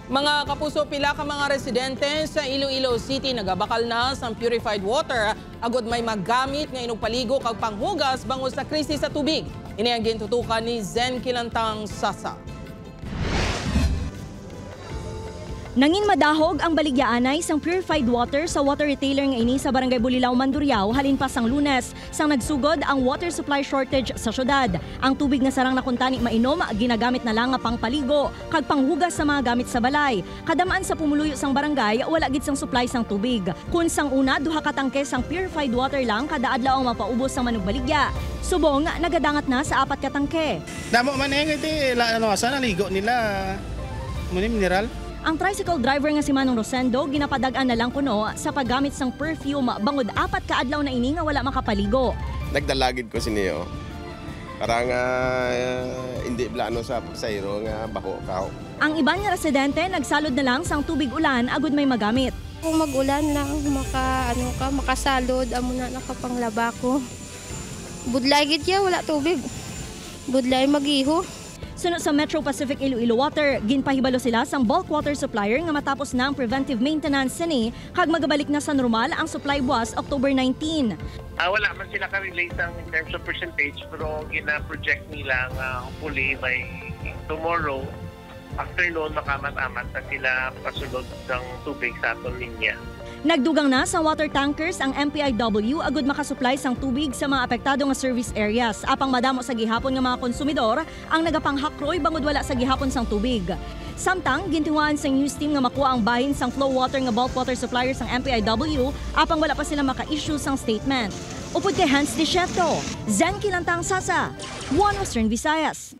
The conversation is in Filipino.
Mga kapuso, pila ka mga residente sa Iloilo City nagabakal na sa purified water agod may magamit nga inugpaligo kag panghugas bangod sa krisis sa tubig. Ini ang gintutukan ni Zen Kilantang Sasa. Nangin madahog ang baligyaanay sang purified water sa water retailer nga ini sa Barangay Bulilao, Mandurriao halin pa sang Lunes sang nagsugod ang water supply shortage sa syudad. Ang tubig nga sarang nakuntani mainom ginagamit na lang nga pangpaligo kag panghugas sa mga gamit sa balay. Kadamaan sa pumuluyo sang barangay wala gid sang supply sang tubig. Kun sang una duha ka tangke sang purified water lang kada adlaw ang mapaubos sang manugbaligya. Subong nagadangat na sa 4 ka tangke. Damo man iti sana ligo nila. Muni mineral. Ang tricycle driver nga si Manong Rosendo ginapadagan na lang kuno sa paggamit sang perfume bangod 4 ka adlaw na ini nga wala makapaligo. Nagdalagid ko siniyo. Para nga hindi blano sa pagsayro nga bako kao. Ang iban nga residente nagsalod na lang sang tubig ulan agud may magamit. Kung mag-ulan lang makasalod amo na nakapanglaba ko. Budlay gid ya wala tubig. Budlay magiho. Sunod sa Metro Pacific Iloilo Water, ginpahibalo sila sang bulk water supplier nga matapos na ang preventive maintenance sini kag magabalik na sa normal ang supply buwas October 19. Wala man sila ka-relate in terms of percentage pero gina-project nila hopefully by tomorrow afternoon makamat-amat na sila pasulod ng tubig sa aton linya. Nagdugang na sa water tankers ang MPIW agud makasupply sang tubig sa mga apektado nga service areas. Apang madamo sa gihapon nga mga konsumidor ang nagapanghakroy bangod wala sa gihapon sang tubig. Samtang gintinguan sang news team nga makuha ang bahin sang flow water nga bulk water supplier sang MPIW apang wala pa sila maka-issue sang statement. Upod kay Hans Desierto, Zen Kilantang Sasa, One Western Visayas.